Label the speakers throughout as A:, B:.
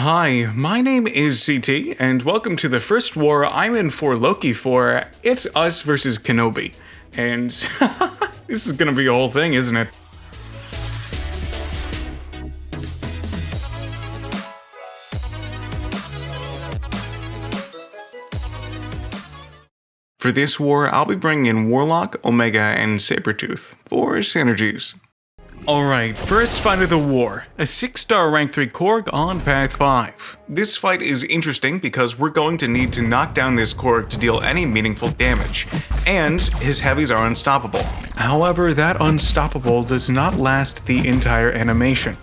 A: Hi, my name is CT, and welcome to the first war I'm in for Loki for. It's us versus Ken0B. And this is gonna be a whole thing, isn't it? For this war, I'll be bringing in Warlock, Omega, and Sabretooth for synergies. Alright, first fight of the war, a 6-star rank 3 Korg on path 5. This fight is interesting because we're going to need to knock down this Korg to deal any meaningful damage, and his heavies are unstoppable. However, that unstoppable does not last the entire animation.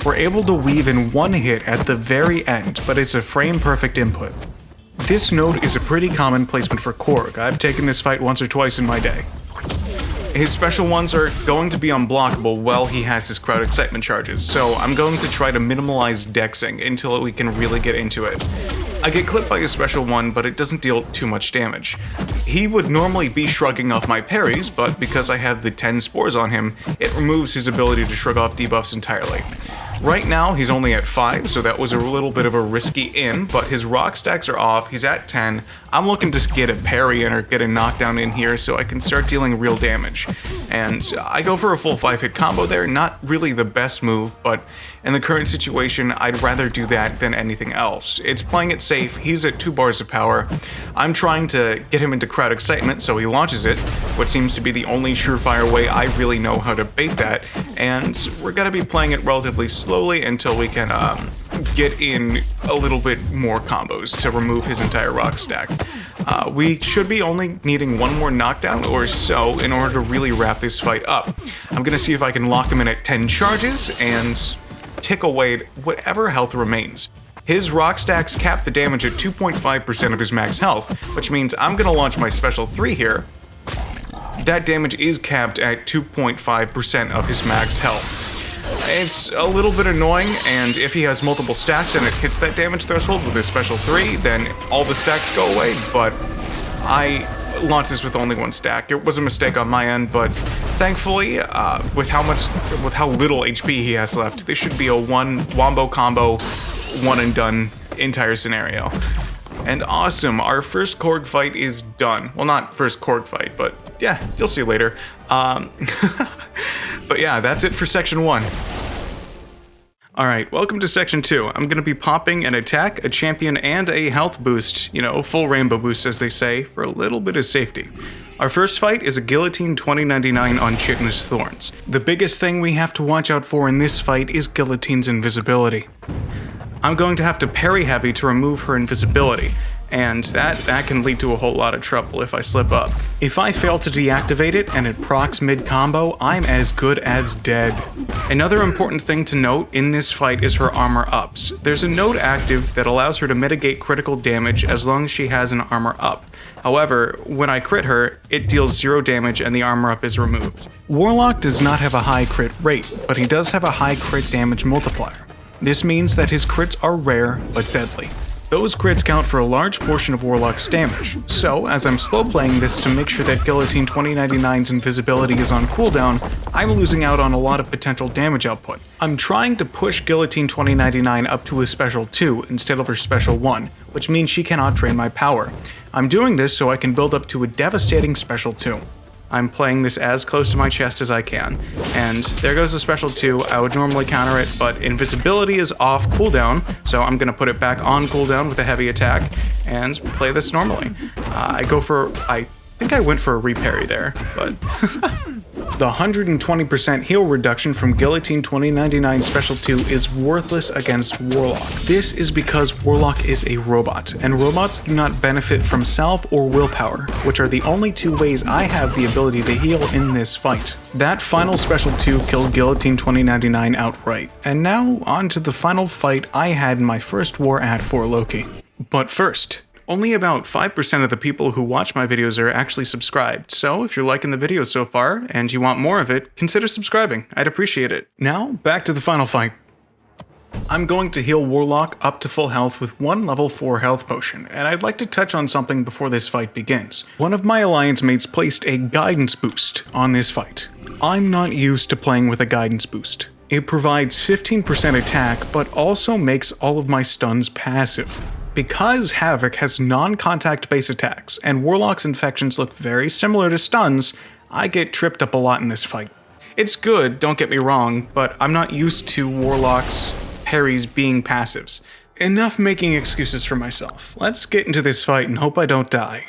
A: We're able to weave in one hit at the very end, but it's a frame-perfect input. This node is a pretty common placement for Korg. I've taken this fight once or twice in my day. His special ones are going to be unblockable while he has his crowd excitement charges, so I'm going to try to minimalize dexing until we can really get into it. I get clipped by his special one, but it doesn't deal too much damage. He would normally be shrugging off my parries, but because I have the 10 spores on him, it removes his ability to shrug off debuffs entirely. Right now, he's only at 5, so that was a little bit of a risky in, but his rock stacks are off, he's at 10. I'm looking to get a parry in or get a knockdown in here so I can start dealing real damage. And I go for a full 5-hit combo there, not really the best move, but in the current situation, I'd rather do that than anything else. It's playing it safe, he's at 2 bars of power. I'm trying to get him into crowd excitement, so he launches it, what seems to be the only surefire way I really know how to bait that, and we're gonna be playing it relatively slowly until we can get in a little bit more combos to remove his entire rock stack. We should be only needing one more knockdown or so in order to really wrap this fight up. I'm gonna see if I can lock him in at 10 charges and tick away at whatever health remains. His rock stacks cap the damage at 2.5% of his max health, which means I'm gonna launch my special 3 here. That damage is capped at 2.5% of his max health. It's a little bit annoying, and if he has multiple stacks and it hits that damage threshold with his special 3, then all the stacks go away, but I launched this with only 1 stack. It was a mistake on my end, but thankfully, with how little HP he has left, this should be a one wombo combo, one and done entire scenario. And awesome, our first Korg fight is done. Well, not first Korg fight, but yeah, you'll see later. But yeah, that's it for section 1. Alright, welcome to section 2. I'm gonna be popping an attack, a champion, and a health boost, you know, full rainbow boost as they say, for a little bit of safety. Our first fight is a Guillotine 2099 on Chitinous Thorns. The biggest thing we have to watch out for in this fight is Guillotine's invisibility. I'm going to have to parry heavy to remove her invisibility, and that can lead to a whole lot of trouble if I slip up. If I fail to deactivate it and it procs mid-combo, I'm as good as dead. Another important thing to note in this fight is her armor ups. There's a node active that allows her to mitigate critical damage as long as she has an armor up. However, when I crit her, it deals 0 damage and the armor up is removed. Warlock does not have a high crit rate, but he does have a high crit damage multiplier. This means that his crits are rare but deadly. Those crits count for a large portion of Warlock's damage, so as I'm slow playing this to make sure that Guillotine 2099's invisibility is on cooldown, I'm losing out on a lot of potential damage output. I'm trying to push Guillotine 2099 up to a special 2 instead of her special 1, which means she cannot drain my power. I'm doing this so I can build up to a devastating special 2. I'm playing this as close to my chest as I can, and there goes a special 2. I would normally counter it, but invisibility is off cooldown, so I'm gonna put it back on cooldown with a heavy attack and play this normally. I think I went for a reparry there, but the 120% heal reduction from Guillotine 2099 Special 2 is worthless against Warlock. This is because Warlock is a robot, and robots do not benefit from salve or willpower, which are the only 2 ways I have the ability to heal in this fight. That final Special 2 killed Guillotine 2099 outright, and now on to the final fight I had in my first war at for Loki. But first, only about 5% of the people who watch my videos are actually subscribed, so if you're liking the video so far, and you want more of it, consider subscribing. I'd appreciate it. Now, back to the final fight. I'm going to heal Warlock up to full health with 1 level 4 health potion, and I'd like to touch on something before this fight begins. One of my alliance mates placed a guidance boost on this fight. I'm not used to playing with a guidance boost. It provides 15% attack, but also makes all of my stuns passive. Because Havok has non-contact base attacks, and Warlock's infections look very similar to stuns, I get tripped up a lot in this fight. It's good, don't get me wrong, but I'm not used to Warlock's parries being passives. Enough making excuses for myself. Let's get into this fight and hope I don't die.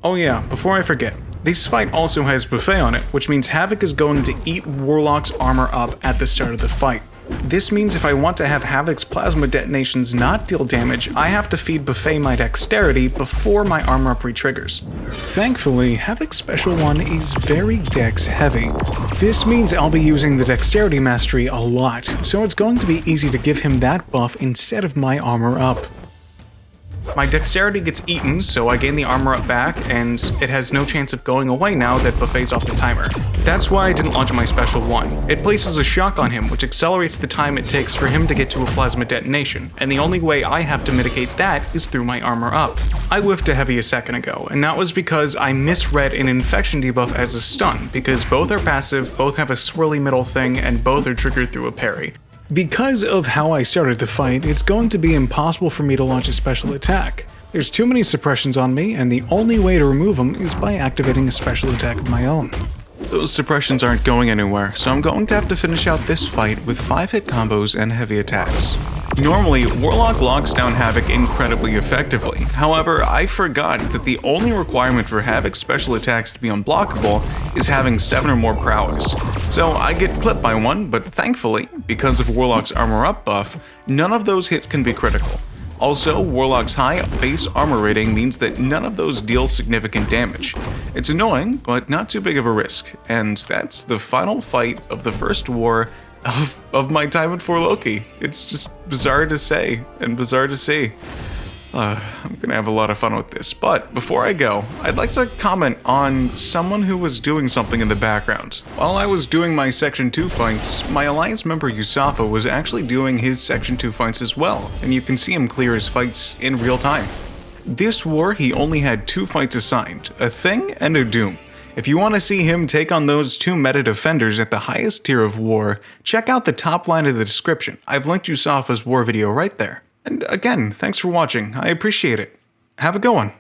A: Oh yeah, before I forget, this fight also has buffet on it, which means Havok is going to eat Warlock's armor up at the start of the fight. This means if I want to have Havok's plasma detonations not deal damage, I have to feed buffet my dexterity before my armor up re-triggers. Thankfully, Havok's special one is very dex heavy. This means I'll be using the dexterity mastery a lot, so it's going to be easy to give him that buff instead of my armor up. My dexterity gets eaten, so I gain the armor up back, and it has no chance of going away now that buffet's off the timer. That's why I didn't launch my special one. It places a shock on him, which accelerates the time it takes for him to get to a plasma detonation, and the only way I have to mitigate that is through my armor up. I whiffed a heavy a second ago, and that was because I misread an infection debuff as a stun, because both are passive, both have a swirly middle thing, and both are triggered through a parry. Because of how I started the fight, it's going to be impossible for me to launch a special attack. There's too many suppressions on me, and the only way to remove them is by activating a special attack of my own. Those suppressions aren't going anywhere, so I'm going to have to finish out this fight with 5-hit combos and heavy attacks. Normally, Warlock locks down Havok incredibly effectively. However, I forgot that the only requirement for Havok's special attacks to be unblockable is having 7 or more prowess. So I get clipped by one, but thankfully, because of Warlock's armor up buff, none of those hits can be critical. Also, Warlock's high base armor rating means that none of those deal significant damage. It's annoying, but not too big of a risk, and that's the final fight of the first war of my time at 4 Loki. It's just bizarre to say and bizarre to see. I'm gonna have a lot of fun with this, but before I go, I'd like to comment on someone who was doing something in the background. While I was doing my Section 2 fights, my Alliance member Yusafa was actually doing his Section 2 fights as well, and you can see him clear his fights in real time. This war, he only had 2 fights assigned, a Thing and a Doom. If you want to see him take on those 2 meta defenders at the highest tier of war, check out the top line of the description. I've linked Yusafa's war video right there. And again, thanks for watching. I appreciate it. Have a good one.